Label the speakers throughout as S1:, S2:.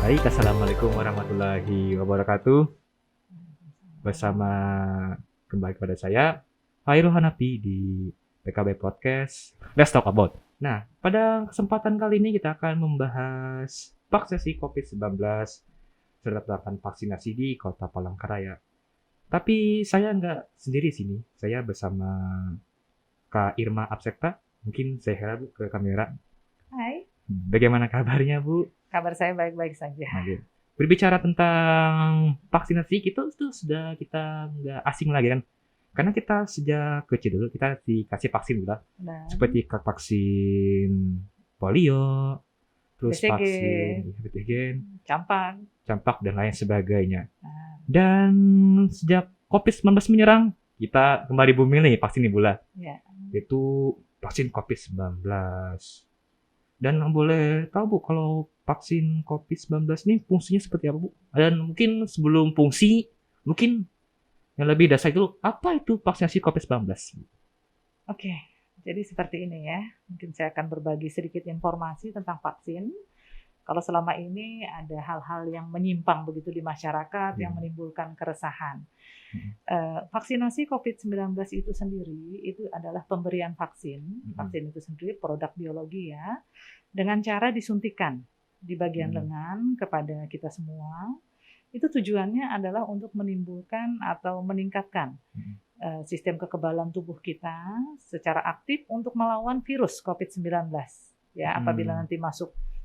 S1: Baik, Assalamualaikum warahmatullahi wabarakatuh. Bersama kembali kepada saya, Hairul Hanafi di PKB Podcast Let's Talk About. Nah, pada kesempatan kali ini kita akan membahas vaksinasi COVID-19 serta pelaksanaan vaksinasi di Kota Palangkaraya. Tapi saya nggak sendiri sini, saya bersama Kak Irma Absekta. Mungkin saya kira Bu ke kamera.
S2: Hai,
S1: Bagaimana kabarnya Bu?
S2: kabar saya baik-baik saja.
S1: Oke. Berbicara tentang vaksinasi itu sudah kita nggak asing lagi kan? Karena kita sejak kecil dulu kita dikasih vaksin juga,
S2: Dan
S1: seperti vaksin polio, terus
S2: BCG,
S1: vaksin BCG, campak dan lain sebagainya.
S2: nah,
S1: Dan sejak COVID-19 menyerang, kita kembali booming nih vaksin Ebola,
S2: ya,
S1: yaitu vaksin COVID-19. Dan boleh tahu Bu, kalau vaksin COVID-19 ini fungsinya seperti apa Bu? Dan mungkin sebelum fungsi, mungkin yang lebih dasar itu, apa itu vaksinasi COVID-19?
S2: oke. Jadi seperti ini ya. Mungkin saya akan berbagi sedikit informasi tentang vaksin. Kalau selama ini ada hal-hal yang menyimpang begitu di masyarakat yang menimbulkan keresahan. Vaksinasi COVID-19 itu sendiri itu adalah pemberian vaksin. Vaksin itu sendiri produk biologi ya, dengan cara disuntikan di bagian lengan kepada kita semua. Itu tujuannya adalah untuk menimbulkan atau meningkatkan sistem kekebalan tubuh kita secara aktif untuk melawan virus COVID-19. Ya, apabila nanti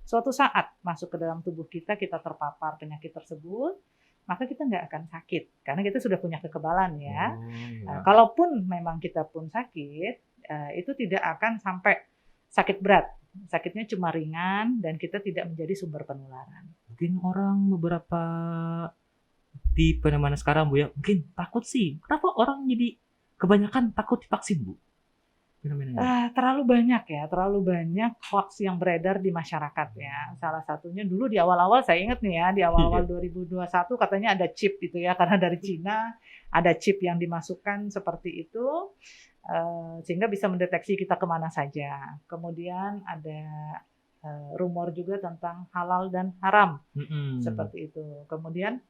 S2: suatu saat masuk ke dalam tubuh kita terpapar penyakit tersebut, maka kita nggak akan sakit karena kita sudah punya kekebalan ya. Kalaupun memang kita pun sakit, itu tidak akan sampai sakit berat. Sakitnya cuma ringan dan kita tidak menjadi sumber penularan.
S1: Mungkin orang beberapa di mana sekarang Bu ya, mungkin takut sih. Kenapa orang jadi kebanyakan takut divaksin Bu? Fenomenanya.
S2: Terlalu banyak hoax yang beredar di masyarakat ya. Salah satunya dulu di awal-awal saya ingat nih ya, di awal-awal 2021 katanya ada chip itu ya, karena dari Cina ada chip yang dimasukkan seperti itu, sehingga bisa mendeteksi kita kemana saja. Kemudian ada rumor juga tentang halal dan haram, seperti itu. Kemudian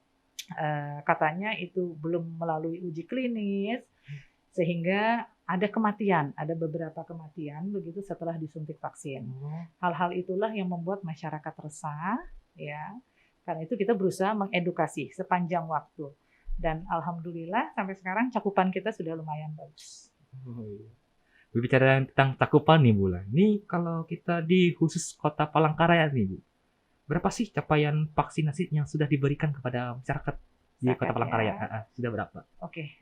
S2: katanya itu belum melalui uji klinis, sehingga ada beberapa kematian begitu setelah disuntik vaksin. Hal-hal itulah yang membuat masyarakat resah, ya. Karena itu kita berusaha mengedukasi sepanjang waktu. Dan alhamdulillah sampai sekarang cakupan kita sudah lumayan bagus.
S1: Berbicara tentang cakupan nih Bu, ini kalau kita di khusus Kota Palangkaraya nih Bu, berapa sih capaian vaksinasi yang sudah diberikan kepada masyarakat di Kota Palangkaraya? Sudah berapa?
S2: Oke,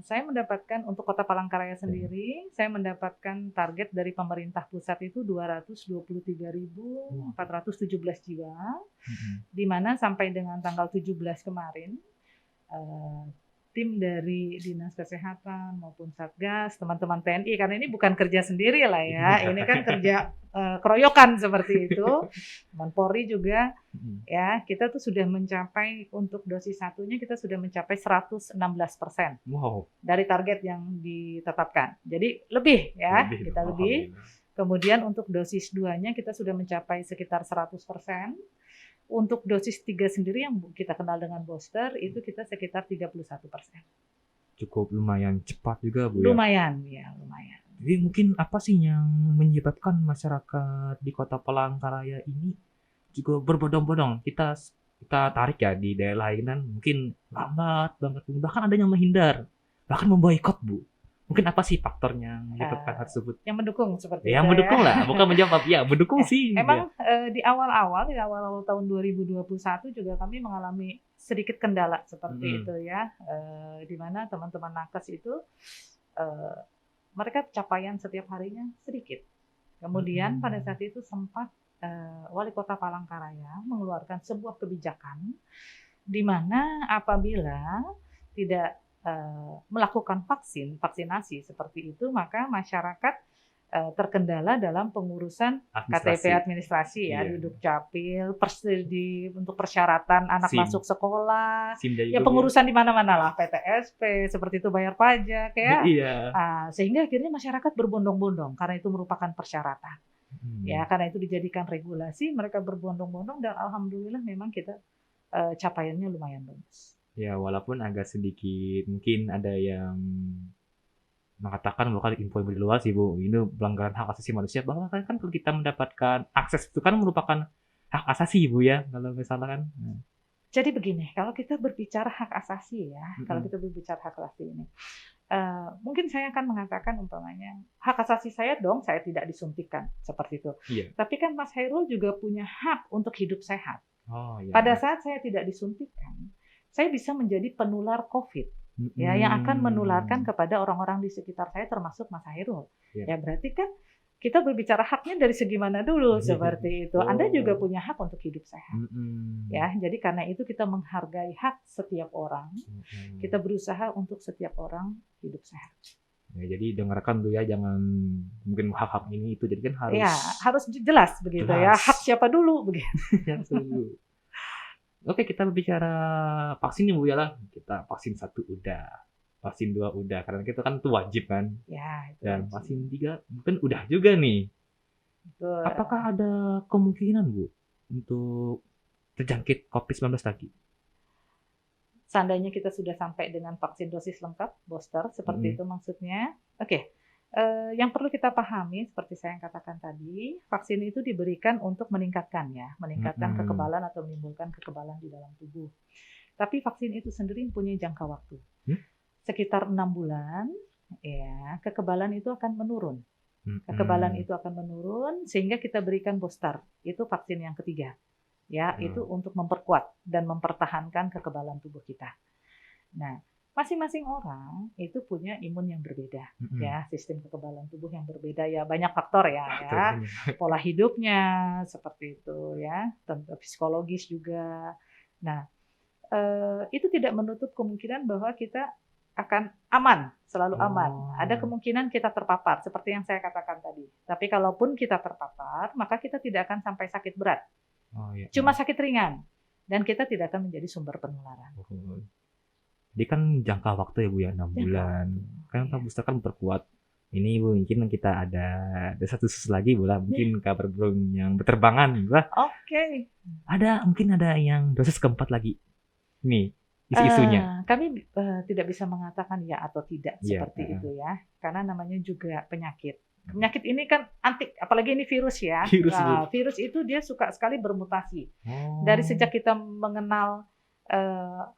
S2: saya mendapatkan untuk Kota Palangkaraya sendiri, saya mendapatkan target dari pemerintah pusat itu 223.417 jiwa, di mana sampai dengan tanggal 17 kemarin, tim dari Dinas Kesehatan maupun Satgas, teman-teman TNI, karena ini bukan kerja sendiri lah ya, ini kan kerja keroyokan seperti itu, teman Polri juga, ya kita tuh sudah mencapai untuk dosis satunya kita sudah mencapai 116% dari target yang ditetapkan. Jadi lebih ya, kita lebih. Kemudian untuk dosis 2-nya kita sudah mencapai sekitar 100%. Untuk dosis 3 sendiri yang kita kenal dengan booster itu kita sekitar 31%.
S1: Cukup lumayan cepat juga Bu ya?
S2: Lumayan.
S1: Jadi mungkin apa sih yang menyebabkan masyarakat di Kota Palangkaraya ini juga berbondong-bondong? Kita tarik ya di daerah lain kan mungkin lambat banget, bahkan ada yang menghindar, bahkan memboikot Bu. Mungkin apa sih faktornya yang menyebabkan hal tersebut?
S2: Yang mendukung seperti itu.
S1: Yang mendukung lah, bukan menjawab. Ya, mendukung sih.
S2: Emang di awal-awal tahun 2021 juga kami mengalami sedikit kendala seperti itu ya. Di mana teman-teman nakes itu mereka capaian setiap harinya sedikit. Kemudian pada saat itu sempat Wali Kota Palangkaraya mengeluarkan sebuah kebijakan di mana apabila tidak melakukan vaksinasi seperti itu, maka masyarakat terkendala dalam pengurusan KTP administrasi ya, di Dukcapil, untuk persyaratan anak masuk sekolah, ya pengurusan di mana-mana lah, PTSP, seperti itu bayar pajak ya. Sehingga akhirnya masyarakat berbondong-bondong karena itu merupakan persyaratan. Ya, karena itu dijadikan regulasi, mereka berbondong-bondong dan alhamdulillah memang kita capaiannya lumayan bagus.
S1: Ya, walaupun agak sedikit mungkin ada yang mengatakan bahwa info di luar sih Bu, ini pelanggaran hak asasi manusia, bahwa kan kalau kita mendapatkan akses itu kan merupakan hak asasi Bu ya, kalau misalnya kan.
S2: Jadi begini, kalau kita berbicara hak asasi ya, kalau kita berbicara hak asasi ini, mungkin saya akan mengatakan umpamanya hak asasi saya dong, saya tidak disuntikan seperti itu.
S1: Iya.
S2: Tapi kan Mas Hairul juga punya hak untuk hidup sehat.
S1: Oh iya.
S2: Pada saat saya tidak disuntikan, saya bisa menjadi penular COVID. Ya, yang akan menularkan kepada orang-orang di sekitar saya termasuk Mas Hairul. Ya berarti kan kita berbicara haknya dari segi mana dulu seperti itu. Anda juga punya hak untuk hidup sehat. Ya, jadi karena itu kita menghargai hak setiap orang. Kita berusaha untuk setiap orang hidup sehat.
S1: Ya, jadi dengarkan tuh ya, jangan mungkin hak-hak ini itu, jadi kan harus.
S2: Ya, harus jelas begitu ya. Hak siapa dulu begitu.
S1: Oke, kita berbicara vaksin nih Bu ya lah. Kita vaksin 1 udah, vaksin 2 udah, karena kita kan itu wajib kan.
S2: Ya, itu
S1: Dan
S2: wajib.
S1: vaksin 3 mungkin udah juga nih.
S2: Betul.
S1: Apakah ada kemungkinan Bu untuk terjangkit COVID-19 lagi?
S2: Seandainya kita sudah sampai dengan vaksin dosis lengkap, booster, seperti itu maksudnya. Oke. Yang perlu kita pahami, seperti saya yang katakan tadi, vaksin itu diberikan untuk meningkatkan kekebalan atau menimbulkan kekebalan di dalam tubuh. Tapi vaksin itu sendiri punya jangka waktu. Sekitar 6 bulan, ya, kekebalan itu akan menurun. Kekebalan itu akan menurun sehingga kita berikan booster. Itu vaksin yang ketiga. Ya, itu untuk memperkuat dan mempertahankan kekebalan tubuh kita. Nah, masing-masing orang itu punya imun yang berbeda, ya, sistem kekebalan tubuh yang berbeda ya, banyak faktor ya, pola hidupnya seperti itu ya, tentu psikologis juga. Nah, itu tidak menutup kemungkinan bahwa kita akan aman, selalu aman. Ada kemungkinan kita terpapar, seperti yang saya katakan tadi. Tapi kalaupun kita terpapar, maka kita tidak akan sampai sakit berat, cuma sakit ringan, dan kita tidak akan menjadi sumber penularan.
S1: Jadi kan jangka waktu ya Bu ya, 6 bulan. Kan booster kan berkuat. Ini Bu, mungkin kita ada satu lagi Bu lah, mungkin kabar burung yang berterbangan Bu lah.
S2: Oke.
S1: Mungkin ada yang dosis keempat lagi. Nih, isu-isunya.
S2: Kami tidak bisa mengatakan ya atau tidak seperti itu ya, karena namanya juga penyakit. Penyakit ini kan antik, apalagi ini virus ya. Virus itu dia suka sekali bermutasi. Dari sejak kita mengenal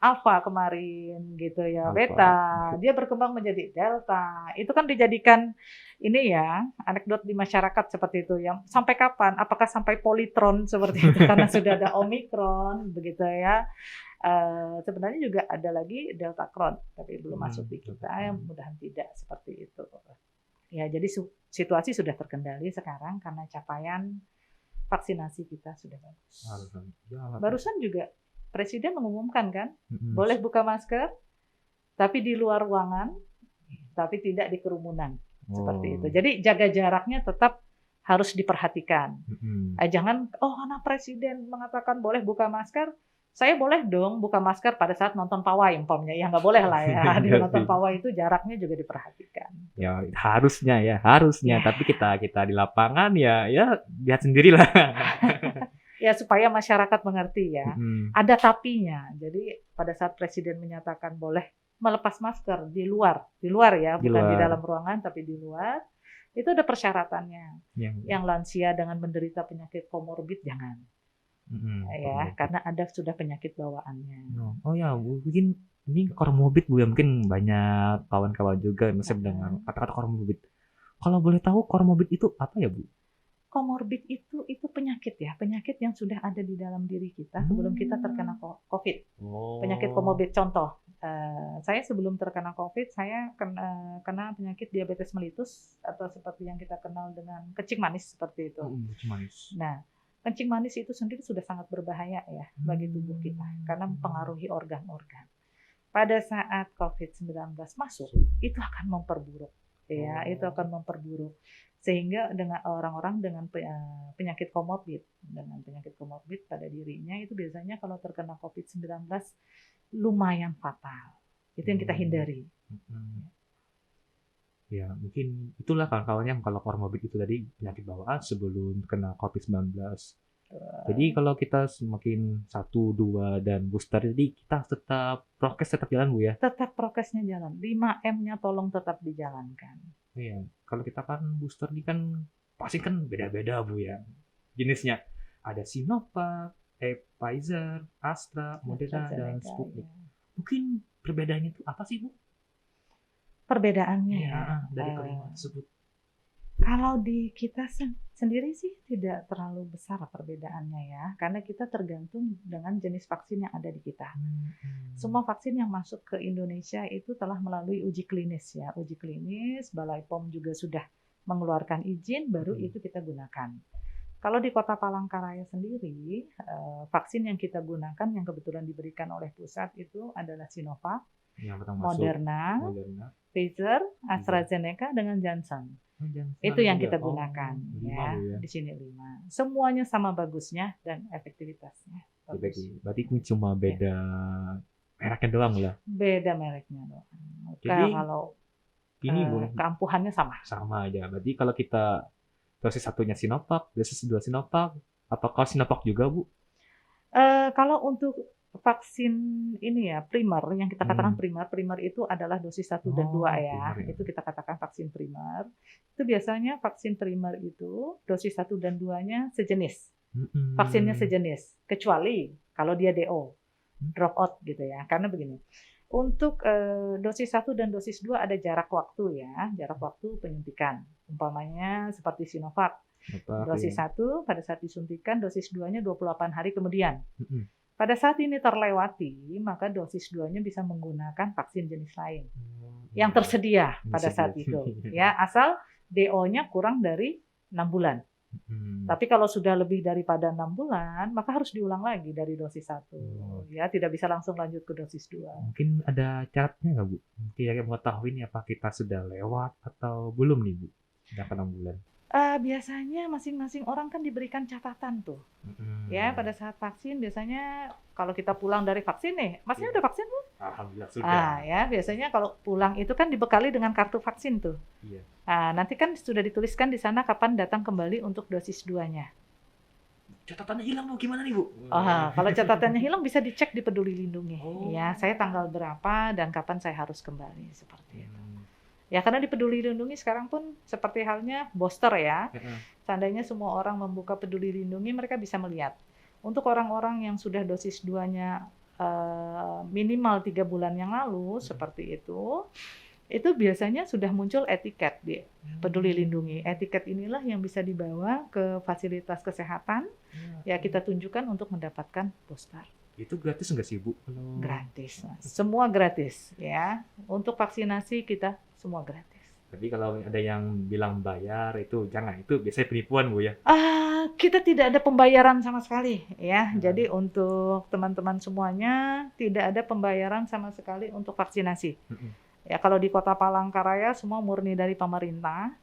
S2: alfa kemarin gitu ya, beta, dia berkembang menjadi delta. Itu kan dijadikan ini ya, anekdot di masyarakat seperti itu. Yang sampai kapan? Apakah sampai politron seperti itu karena sudah ada omikron begitu ya. Sebenarnya juga ada lagi delta cron, tapi belum masuk di kita. Mudah-mudahan tidak seperti itu. Ya, jadi situasi sudah terkendali sekarang karena capaian vaksinasi kita sudah bagus. Barusan juga Presiden mengumumkan kan, boleh buka masker, tapi di luar ruangan, tapi tidak di kerumunan, seperti itu. Jadi jaga jaraknya tetap harus diperhatikan. Jangan, karena Presiden mengatakan boleh buka masker, saya boleh dong buka masker pada saat nonton pawai umpamanya, ya nggak boleh lah ya. Di nonton pawai itu jaraknya juga diperhatikan.
S1: Ya harusnya. Tapi kita di lapangan ya lihat sendirilah.
S2: Ya supaya masyarakat mengerti ya. Ada tapinya. Jadi pada saat Presiden menyatakan boleh melepas masker di luar ya, bukan di dalam ruangan tapi di luar, itu ada persyaratannya. Yang lansia dengan menderita penyakit komorbid jangan. Ya, karena ada sudah penyakit bawaannya.
S1: Oh ya, mungkin ini komorbid Bu ya, mungkin banyak kawan-kawan juga masih mendengar kata-kata komorbid. Kalau boleh tahu komorbid itu apa ya Bu?
S2: Komorbid itu penyakit ya, penyakit yang sudah ada di dalam diri kita sebelum kita terkena COVID. Penyakit komorbid, contoh, saya sebelum terkena COVID, saya kena penyakit diabetes mellitus atau seperti yang kita kenal dengan kencing manis seperti itu. Nah, kencing manis itu sendiri sudah sangat berbahaya ya bagi tubuh kita karena mempengaruhi organ-organ. Pada saat COVID-19 masuk, itu akan memperburuk. Ya, itu akan memperburuk. Sehingga dengan orang-orang dengan penyakit komorbid pada dirinya itu biasanya kalau terkena COVID-19 lumayan fatal. Itu yang kita hindari.
S1: Ya, mungkin itulah kawan-kawan yang kalau comorbid itu tadi penyakit bawaan sebelum kena COVID-19. Jadi kalau kita semakin 1, 2, dan booster, jadi kita tetap prokes tetap jalan Bu ya.
S2: Tetap prokesnya jalan. 5M-nya tolong tetap dijalankan.
S1: Iya, kalau kita kan booster ini kan pasti kan beda-beda Bu ya. Jenisnya ada Sinovac, Pfizer, Astra, Moderna, dan
S2: AstraZeneca,
S1: Sputnik.
S2: ya.
S1: Mungkin perbedaannya itu apa sih Bu?
S2: Perbedaannya
S1: Iya,
S2: ya.
S1: dari kelima tersebut.
S2: Kalau di kita sendiri sih tidak terlalu besar perbedaannya ya, karena kita tergantung dengan jenis vaksin yang ada di kita. Semua vaksin yang masuk ke Indonesia itu telah melalui uji klinis ya. Uji klinis, Balai POM juga sudah mengeluarkan izin, baru itu kita gunakan. Kalau di Kota Palangkaraya sendiri, vaksin yang kita gunakan yang kebetulan diberikan oleh pusat itu adalah Sinovac,
S1: Yang pertama masuk
S2: Moderna,
S1: Moderna.
S2: Pfizer, AstraZeneca dengan Johnson. Itu yang kita gunakan ya. Di sini 5. Semuanya sama bagusnya dan efektivitasnya.
S1: Berarti ini cuma beda mereknya doang lah.
S2: Beda mereknya doang.
S1: Jadi
S2: kalau
S1: ini Bu,
S2: keampuhannya sama.
S1: sama aja. Berarti kalau kita dosis 1-nya Sinovac, dosis 2 Sinovac, apakah Sinovac juga Bu?
S2: Kalau untuk vaksin ini ya, primer, yang kita katakan primer itu adalah dosis 1 dan 2 ya.
S1: Primer, ya.
S2: Itu kita katakan vaksin primer. Itu biasanya vaksin primer itu dosis 1 dan 2-nya sejenis. Vaksinnya sejenis, kecuali kalau dia DO, drop out gitu ya. Karena begini, untuk dosis 1 dan dosis 2 ada jarak waktu ya, jarak waktu penyuntikan. Umpamanya seperti Sinovac, dosis 1 pada saat disuntikan, dosis 2-nya 28 hari kemudian. Pada saat ini terlewati, maka dosis 2-nya bisa menggunakan vaksin jenis lain yang tersedia pada saat itu. Ya, asal DO-nya kurang dari 6 bulan. Tapi kalau sudah lebih daripada 6 bulan, maka harus diulang lagi dari dosis 1. Ya, tidak bisa langsung lanjut ke dosis 2.
S1: Mungkin ada syaratnya nggak Bu? Mungkin mau tahu ini apa kita sudah lewat atau belum nih Bu? Sudah 6 bulan.
S2: Biasanya masing-masing orang kan diberikan catatan tuh. Ya, pada saat vaksin biasanya kalau kita pulang dari vaksin nih, Masnya udah vaksin Bu?
S1: Alhamdulillah sudah.
S2: Ya, biasanya kalau pulang itu kan dibekali dengan kartu vaksin tuh.
S1: Iya.
S2: Nanti kan sudah dituliskan di sana kapan datang kembali untuk dosis 2-nya.
S1: Catatannya hilang Bu, gimana nih Bu?
S2: Kalau catatannya hilang bisa dicek di Peduli Lindungi. Ya, saya tanggal berapa dan kapan saya harus kembali seperti itu. Ya, karena di Peduli Lindungi sekarang pun seperti halnya booster ya. Seandainya semua orang membuka Peduli Lindungi, mereka bisa melihat. Untuk orang-orang yang sudah dosis 2-nya minimal 3 bulan yang lalu, seperti itu biasanya sudah muncul etiket di Peduli Lindungi. Etiket inilah yang bisa dibawa ke fasilitas kesehatan, ya kita tunjukkan untuk mendapatkan booster.
S1: Itu gratis nggak sih Bu?
S2: Gratis, Mas. Semua gratis ya. Untuk vaksinasi kita semua gratis.
S1: Tapi kalau ada yang bilang bayar itu jangan, itu biasanya penipuan Bu ya.
S2: Kita tidak ada pembayaran sama sekali ya. Jadi untuk teman-teman semuanya tidak ada pembayaran sama sekali untuk vaksinasi. Ya, kalau di Kota Palangkaraya semua murni dari pemerintah.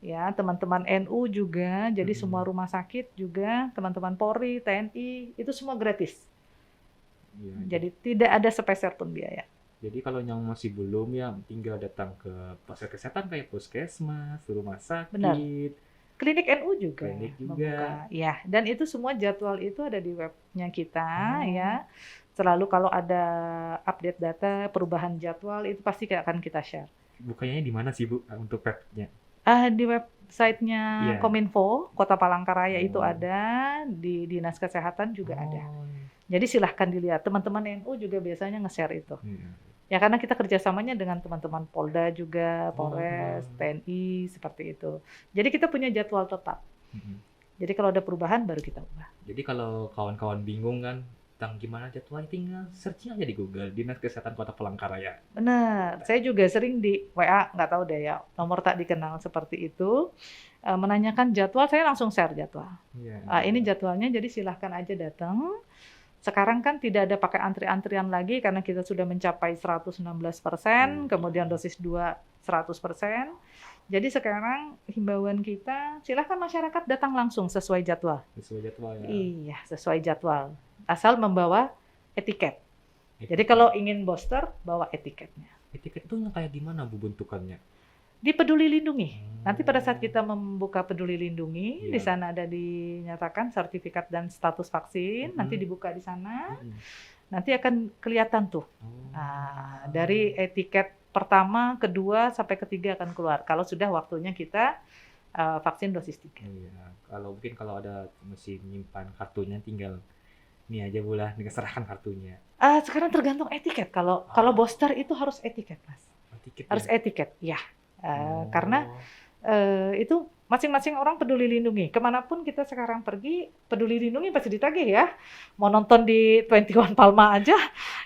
S2: Ya, teman-teman NU juga, jadi semua rumah sakit juga, teman-teman Polri, TNI, itu semua gratis. Ya, jadi tidak ada sepeser pun biaya.
S1: Jadi kalau yang masih belum ya tinggal datang ke fasilitas kesehatan kayak puskesmas, rumah sakit.
S2: Benar. Klinik NU juga.
S1: Klinik juga.
S2: Membuka. Ya, dan itu semua jadwal itu ada di webnya kita ya. Selalu kalau ada update data, perubahan jadwal itu pasti akan kita share.
S1: Bukanya di mana sih Bu untuk webnya?
S2: Di websitenya Kominfo, Kota Palangkaraya itu ada, di Dinas Kesehatan juga ada. Jadi silahkan dilihat, teman-teman NU juga biasanya nge-share itu. Ya karena kita kerjasamanya dengan teman-teman Polda juga, Polres, TNI, seperti itu. Jadi kita punya jadwal tetap. Jadi kalau ada perubahan baru kita ubah.
S1: Jadi kalau kawan-kawan bingung kan, tentang gimana jadwalnya, tinggal searching aja di Google, Dinas Kesehatan Kota Palangkaraya.
S2: Benar, saya juga sering di WA, nggak tahu deh ya, nomor tak dikenal seperti itu, menanyakan jadwal, saya langsung share jadwal. Ini jadwalnya, jadi silahkan aja datang. Sekarang kan tidak ada pakai antri-antrian lagi karena kita sudah mencapai 116%, kemudian dosis 2 100%. Jadi sekarang himbauan kita, silahkan masyarakat datang langsung sesuai jadwal.
S1: Sesuai jadwal ya?
S2: Iya, sesuai jadwal. Asal membawa etiket. Jadi kalau ingin booster, bawa etiketnya.
S1: Etiket itu kayak gimana Bu bentukannya?
S2: Di Peduli Lindungi. Nanti pada saat kita membuka Peduli Lindungi,
S1: Iya.
S2: di sana ada dinyatakan sertifikat dan status vaksin, nanti
S1: Mm-mm.
S2: dibuka di sana,
S1: Mm-mm.
S2: nanti akan kelihatan tuh.
S1: Oh.
S2: Dari etiket pertama, kedua, sampai ketiga akan keluar. Kalau sudah waktunya kita vaksin dosis 3.
S1: Iya. Kalau ada mesti menyimpan kartunya, tinggal ini aja Bu lah, tinggal serahkan kartunya.
S2: Sekarang tergantung etiket. Kalau booster itu harus etiket, Mas.
S1: Tiket
S2: Harus
S1: ya?
S2: etiket, ya.
S1: Oh.
S2: Karena itu masing-masing orang peduli lindungi. Kemanapun kita sekarang pergi, peduli lindungi pasti ditagih ya. Mau nonton di 21 Palma aja,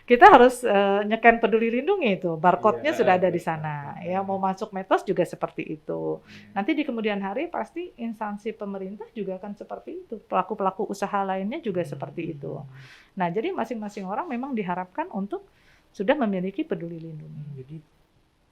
S2: kita harus nyeken peduli lindungi itu. Barcode-nya
S1: Iya,
S2: sudah ada di
S1: betul.
S2: sana. Ya, mau masuk Metos juga seperti itu. Nanti di kemudian hari pasti instansi pemerintah juga akan seperti itu. Pelaku-pelaku usaha lainnya juga seperti itu. Nah, jadi masing-masing orang memang diharapkan untuk sudah memiliki peduli lindungi.
S1: Jadi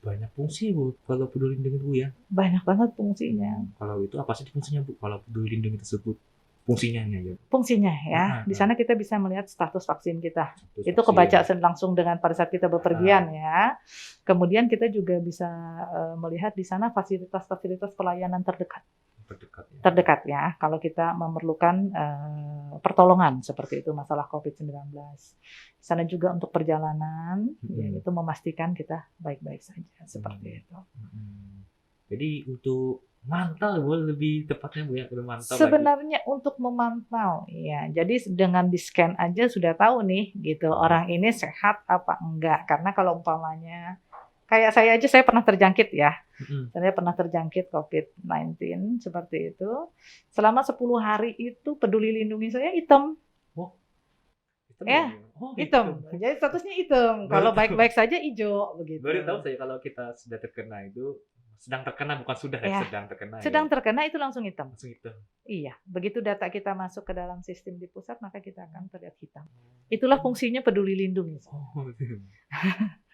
S1: banyak fungsi Bu kalau peduli lindungi Bu ya.
S2: Banyak banget fungsinya.
S1: Kalau itu apa sih fungsinya Bu? Kalau peduli lindungi tersebut fungsinya ini aja.
S2: Fungsinya ya, di sana kita bisa melihat status vaksin kita.
S1: Status
S2: Itu
S1: vaksin.
S2: kebaca langsung dengan pada saat kita bepergian ya. Kemudian kita juga bisa melihat di sana fasilitas-fasilitas pelayanan terdekat ya. Kalau kita memerlukan pertolongan seperti itu masalah COVID-19. Di sana juga untuk perjalanan, yaitu memastikan kita baik-baik saja seperti itu.
S1: Jadi untuk mantau Bu, lebih tepatnya Bu ya, memantau
S2: sebenarnya lagi. Untuk memantau ya, jadi dengan di scan aja sudah tahu nih gitu orang ini sehat apa enggak. Karena kalau umpamanya kayak saya aja, saya pernah terjangkit ya. Saya pernah terjangkit COVID-19 seperti itu. Selama 10 hari itu peduli lindungi saya hitam. Hitam. Jadi statusnya hitam. Kalau baik-baik saja hijau begitu.
S1: Baru tahu saya kalau kita sudah terkena itu, sedang terkena bukan sudah ya, sedang terkena.
S2: Sedang terkena itu langsung hitam.
S1: Langsung hitam.
S2: Iya, begitu data kita masuk ke dalam sistem di pusat maka kita akan terlihat hitam. Itulah fungsinya peduli lindungi.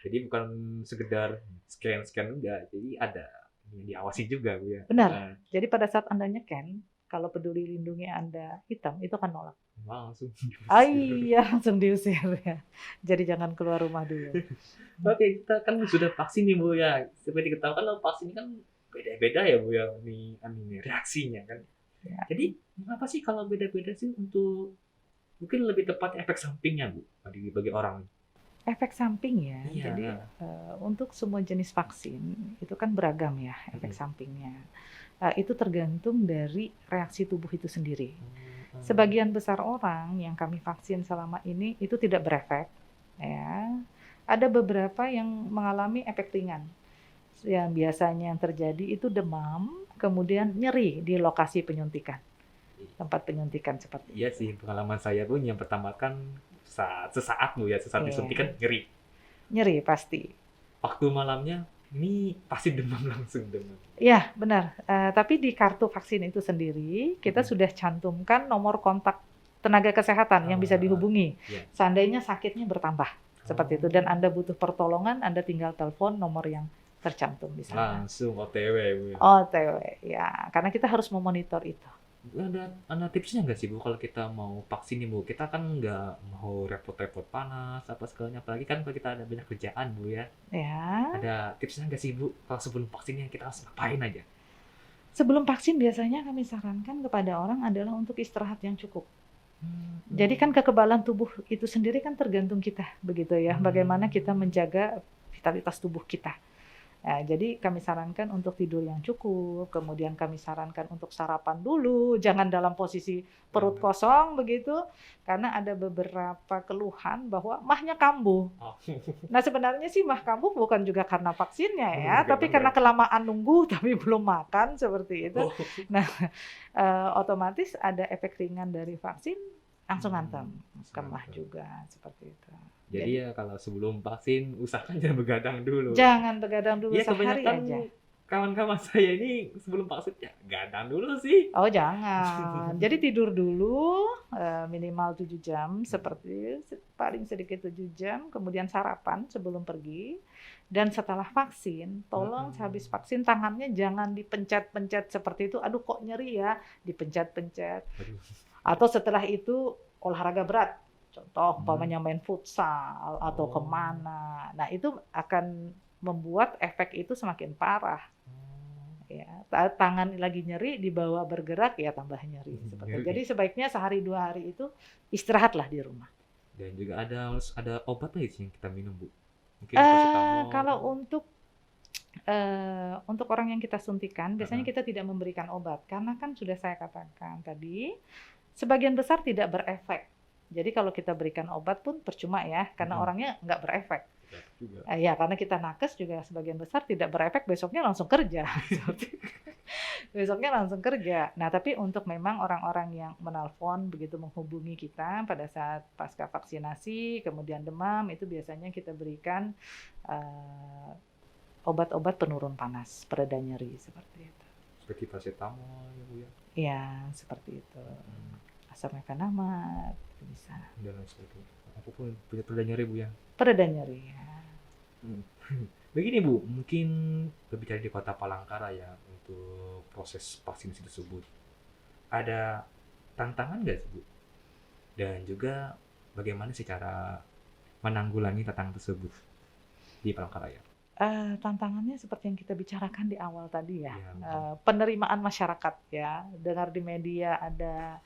S1: Jadi bukan sekedar scan enggak, jadi ada yang diawasi juga Bu ya.
S2: Benar. Jadi pada saat Anda nyeken, kalau peduli lindungi Anda hitam, itu akan nolak.
S1: Langsung diusir.
S2: Iya, langsung diusir ya. Jadi jangan keluar rumah dulu.
S1: Oke, kita kan sudah vaksin nih Bu ya. Seperti kita tahu kan vaksin kan beda-beda ya Bu ya, ini reaksinya kan. Ya. Jadi mengapa sih kalau beda-beda sih untuk mungkin lebih tepat efek sampingnya Bu bagi orang?
S2: Efek samping ya.
S1: Iya.
S2: Jadi untuk semua jenis vaksin itu kan beragam ya efek sampingnya. Itu tergantung dari reaksi tubuh itu sendiri. Sebagian besar orang yang kami vaksin selama ini itu tidak berefek, ya. Ada beberapa yang mengalami efek ringan. Yang biasanya yang terjadi itu demam, kemudian nyeri di lokasi penyuntikan, tempat penyuntikan seperti
S1: itu. Iya sih, pengalaman saya pun yang pertama kan sesaat Bu ya, sesaat disuntikan nyeri.
S2: Nyeri pasti.
S1: Waktu malamnya ini pasti demam, langsung demam.
S2: Iya benar, tapi di kartu vaksin itu sendiri kita sudah cantumkan nomor kontak tenaga kesehatan yang bisa dihubungi. Seandainya sakitnya bertambah seperti itu dan Anda butuh pertolongan, Anda tinggal telepon nomor yang tercantum di sana.
S1: Langsung OTW Bu ya.
S2: OTW ya, karena kita harus memonitor itu.
S1: Ada tipsnya nggak sih Bu kalau kita mau vaksin nih Bu? Kita kan nggak mau repot-repot panas apa segalanya, apalagi kan kalau kita ada banyak kerjaan Bu ya.
S2: Ya.
S1: Ada tipsnya nggak sih Bu kalau sebelum vaksinnya kita harus ngapain aja?
S2: Sebelum vaksin biasanya kami sarankan kepada orang adalah untuk istirahat yang cukup. Jadi kan kekebalan tubuh itu sendiri kan tergantung kita begitu ya. Bagaimana kita menjaga vitalitas tubuh kita. Nah, jadi kami sarankan untuk tidur yang cukup, kemudian kami sarankan untuk sarapan dulu, jangan dalam posisi perut kosong begitu, karena ada beberapa keluhan bahwa mahnya kambuh. Nah sebenarnya sih mah kambuh bukan juga karena vaksinnya ya, tapi karena kelamaan nunggu tapi belum makan seperti itu. Nah otomatis ada efek ringan dari vaksin, langsung hantam ke mah juga seperti itu.
S1: Jadi ya kalau sebelum vaksin usahakan jangan begadang dulu.
S2: Jangan begadang dulu ya, sehari aja.
S1: Kawan-kawan saya ini sebelum vaksin ya begadang dulu sih.
S2: Oh jangan. Jadi tidur dulu minimal 7 jam seperti paling sedikit 7 jam. Kemudian sarapan sebelum pergi. Dan setelah vaksin, tolong habis vaksin tangannya jangan dipencet-pencet seperti itu. Aduh kok nyeri ya, dipencet-pencet. Atau setelah itu olahraga berat. Contoh, umpamanya main futsal atau kemana. Nah, itu akan membuat efek itu semakin parah. Ya, tangan lagi nyeri, dibawa bergerak ya tambah nyeri. Seperti itu. Jadi sebaiknya sehari 2 hari itu istirahatlah di rumah.
S1: Dan juga ada obat lagi sih yang kita minum, Bu. Mungkin paracetamol.
S2: Kalau untuk orang yang kita suntikan, biasanya
S1: Uh-huh.
S2: kita tidak memberikan obat karena kan sudah saya katakan tadi, sebagian besar tidak berefek. Jadi kalau kita berikan obat pun percuma ya, karena orangnya nggak berefek.
S1: Juga.
S2: Ya karena kita nakes juga sebagian besar tidak berefek, besoknya langsung kerja. Besoknya langsung kerja. Nah, tapi untuk memang orang-orang yang menelpon begitu menghubungi kita pada saat pasca vaksinasi, kemudian demam, itu biasanya kita berikan obat-obat penurun panas, pereda nyeri seperti itu.
S1: Seperti paracetamol ya, Bu ya.
S2: Ya, seperti itu. Asam mefenamat bisa.
S1: Dan lain sebagainya. Aku pun punya pereda nyeri, Bu ya.
S2: Pereda nyeri ya.
S1: Begini, Bu, mungkin berbicara di Kota Palangkaraya ya untuk proses vaksinasi tersebut. Ada tantangan nggak sih, Bu? Dan juga bagaimana sih cara menanggulangi tantangan tersebut di Palangkaraya?
S2: Tantangannya seperti yang kita bicarakan di awal tadi ya,
S1: Ya,
S2: penerimaan masyarakat ya. Dengar di media ada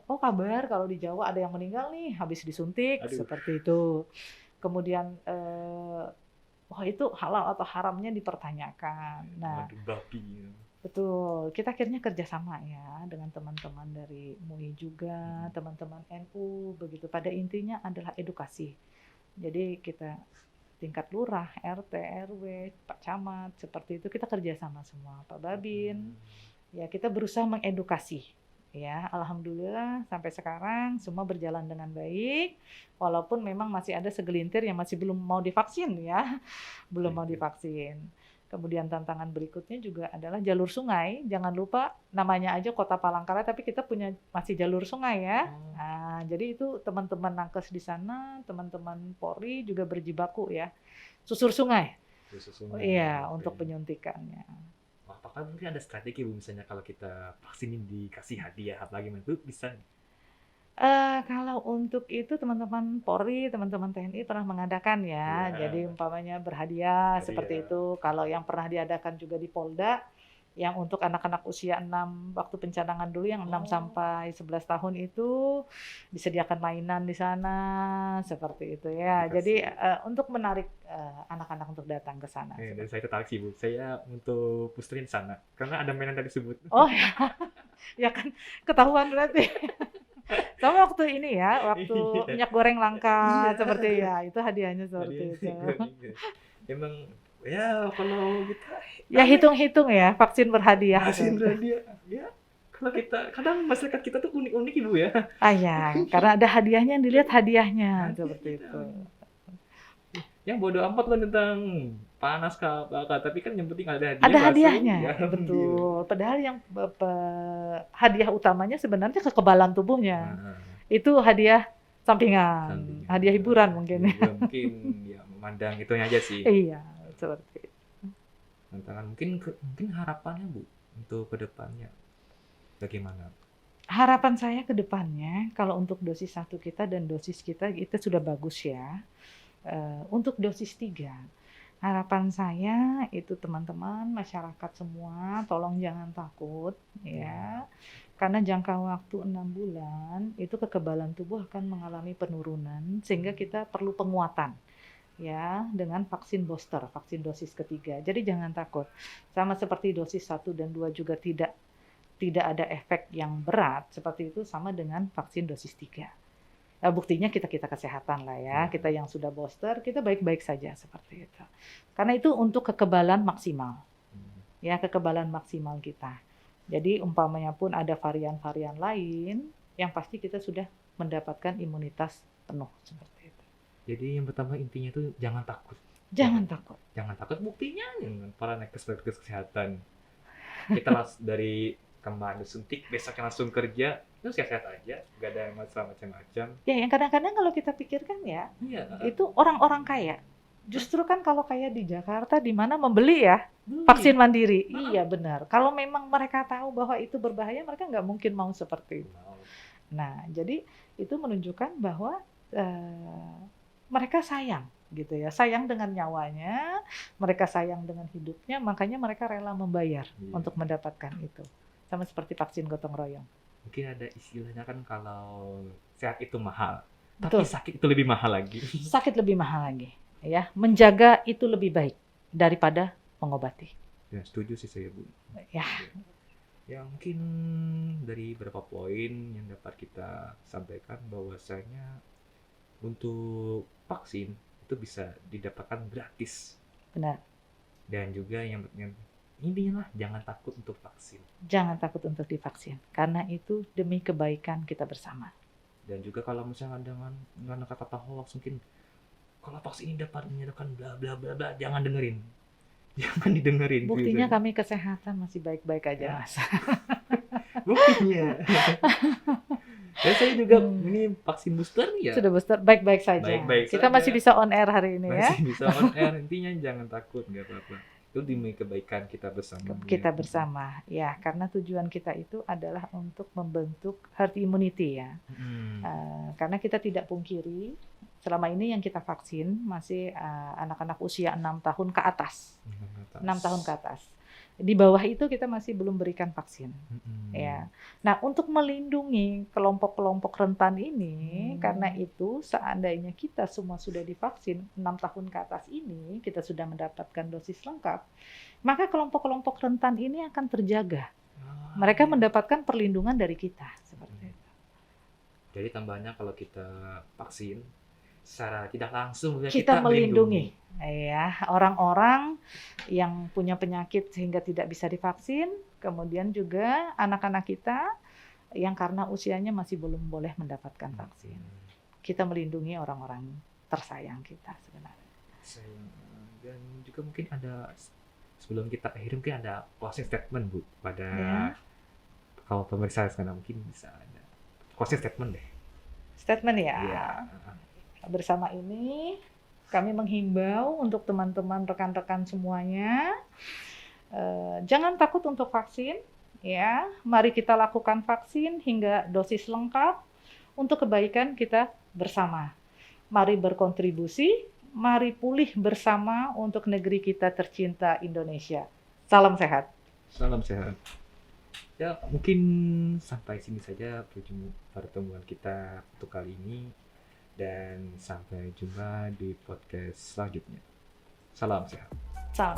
S2: oh kabar kalau di Jawa ada yang meninggal nih habis disuntik.
S1: Aduh.
S2: Seperti itu. Kemudian wah itu halal atau haramnya dipertanyakan. Nah,
S1: Waduh, babi.
S2: betul. Kita akhirnya kerjasama ya dengan teman-teman dari MUI juga, teman-teman NU begitu. Pada intinya adalah edukasi. Jadi kita tingkat lurah, RT, RW, Pak Camat, seperti itu kita kerjasama semua, Pak Babin. Ya kita berusaha mengedukasi. Ya, alhamdulillah sampai sekarang semua berjalan dengan baik. Walaupun memang masih ada segelintir yang masih belum mau divaksin ya, belum mau divaksin. Kemudian tantangan berikutnya juga adalah jalur sungai. Jangan lupa namanya aja Kota Palangkaraya, tapi kita punya masih jalur sungai ya. Nah, jadi itu teman-teman nakes di sana, teman-teman Polri juga berjibaku ya, susur sungai. Iya, untuk penyuntikannya.
S1: Apakah mungkin ada strategi, Bu, misalnya kalau kita vaksin ini dikasih hadiah apa gimana itu bisa?
S2: Kalau untuk itu teman-teman Polri, teman-teman TNI pernah mengadakan ya.
S1: Ya.
S2: Jadi umpamanya berhadiah seperti itu. Kalau yang pernah diadakan juga di Polda, yang untuk anak-anak usia 6 waktu pencanangan dulu yang 6 sampai 11 tahun itu disediakan mainan di sana seperti itu ya. Jadi untuk menarik anak-anak untuk datang ke sana.
S1: Dan saya tertarik sih, Bu. Saya untuk pusterin sana karena ada mainan tadi disebut.
S2: Oh ya, ya kan ketahuan berarti. Sama waktu ini ya, waktu minyak goreng langka seperti ya, itu hadiahnya seperti itu.
S1: Emang ya kalau kita
S2: ya hitung-hitung ya, vaksin berhadiah.
S1: Vaksin berhadiah. Ya, kalau kita kadang masyarakat kita tuh unik-unik, Ibu ya.
S2: Ya, karena ada hadiahnya yang dilihat hadiahnya seperti itu.
S1: Yang bodo amat loh tentang panas kah apa, tapi kan yang penting ada hadiah.
S2: Ada hadiahnya,
S1: ya,
S2: betul. Padahal yang hadiah utamanya sebenarnya kekebalan tubuhnya. Itu hadiah sampingan, hadiah hiburan mungkin.
S1: Mungkin ya memandang itunya aja sih.
S2: Iya, seperti itu.
S1: Tantangan mungkin harapannya, Bu, untuk kedepannya bagaimana?
S2: Harapan saya ke depannya, kalau untuk dosis 1 kita dan dosis kita itu sudah bagus ya. Untuk dosis 3, harapan saya itu teman-teman masyarakat semua tolong jangan takut ya. Karena jangka waktu 6 bulan itu kekebalan tubuh akan mengalami penurunan sehingga kita perlu penguatan ya dengan vaksin booster, vaksin dosis ketiga. Jadi jangan takut. Sama seperti dosis 1 dan 2 juga tidak ada efek yang berat seperti itu, sama dengan vaksin dosis 3. Buktinya kita kesehatan lah ya, kita yang sudah booster kita baik-baik saja seperti itu. Karena itu untuk kekebalan maksimal, ya kekebalan maksimal kita. Jadi umpamanya pun ada varian-varian lain, yang pasti kita sudah mendapatkan imunitas penuh seperti itu.
S1: Jadi yang pertama intinya tuh jangan takut.
S2: Jangan takut.
S1: Jangan takut, buktinya para nakes kesehatan kita dari kemarin disuntik, besoknya langsung kerja, itu sehat aja, nggak ada masalah macam-macam.
S2: Ya, yang kadang-kadang kalau kita pikirkan ya, itu orang-orang kaya. Justru kan kalau kayak di Jakarta, di mana membeli ya vaksin mandiri. Iya benar. Kalau memang mereka tahu bahwa itu berbahaya, mereka nggak mungkin mau seperti itu. Nah, jadi itu menunjukkan bahwa mereka sayang gitu ya. Sayang dengan nyawanya, mereka sayang dengan hidupnya, makanya mereka rela membayar untuk mendapatkan itu. Sama seperti vaksin gotong royong.
S1: Mungkin ada istilahnya kan kalau sehat itu mahal, tapi
S2: Betul.
S1: sakit itu lebih mahal lagi.
S2: Sakit lebih mahal lagi, ya. Menjaga itu lebih baik daripada mengobati.
S1: Ya, setuju sih saya, Bu.
S2: Ya,
S1: Ya, mungkin dari beberapa poin yang dapat kita sampaikan bahwasanya untuk vaksin itu bisa didapatkan gratis.
S2: benar.
S1: Dan juga yang intinya lah, jangan takut untuk vaksin.
S2: Jangan takut untuk divaksin, karena itu demi kebaikan kita bersama.
S1: Dan juga kalau misalnya dengan kata-kata hoax, mungkin kalau vaksin ini dapat menyebabkan bla bla bla bla, jangan dengerin. Jangan didengerin.
S2: Buktinya
S1: gitu.
S2: kami kesehatan masih baik-baik aja,
S1: Ya.
S2: Mas.
S1: Buktinya. Dan saya juga ini vaksin booster ya.
S2: Sudah booster, baik-baik saja.
S1: Baik-baik
S2: Kita
S1: saja.
S2: masih bisa on air hari ini ya.
S1: Masih bisa on air, intinya jangan takut, nggak apa-apa. Itu demi kebaikan kita bersama.
S2: Kita bersama, ya, karena tujuan kita itu adalah untuk membentuk herd immunity ya. Karena kita tidak pungkiri, selama ini yang kita vaksin masih anak-anak usia 6 tahun ke atas. 6 tahun ke atas. Di bawah itu kita masih belum berikan vaksin. Ya. Nah, untuk melindungi kelompok-kelompok rentan ini, karena itu seandainya kita semua sudah divaksin 6 tahun ke atas ini, kita sudah mendapatkan dosis lengkap, maka kelompok-kelompok rentan ini akan terjaga. Mereka mendapatkan perlindungan dari kita, seperti itu.
S1: Jadi tambahannya kalau kita vaksin, secara tidak langsung
S2: kita melindungi. Ya, orang-orang yang punya penyakit sehingga tidak bisa divaksin, kemudian juga anak-anak kita yang karena usianya masih belum boleh mendapatkan vaksin. Kita melindungi orang-orang tersayang kita sebenarnya.
S1: Dan juga mungkin ada, sebelum kita akhiri, mungkin ada closing statement, Bu, pada kalau pemirsa sekarang, mungkin bisa ada closing statement deh.
S2: Statement ya. Bersama ini kami menghimbau untuk teman-teman rekan-rekan semuanya, jangan takut untuk vaksin, ya. Mari kita lakukan vaksin hingga dosis lengkap untuk kebaikan kita bersama. Mari berkontribusi, mari pulih bersama untuk negeri kita tercinta Indonesia. Salam sehat.
S1: Salam sehat. Ya, mungkin sampai sini saja pertemuan kita untuk kali ini. Dan sampai jumpa di podcast selanjutnya. Salam sehat.
S2: Salam.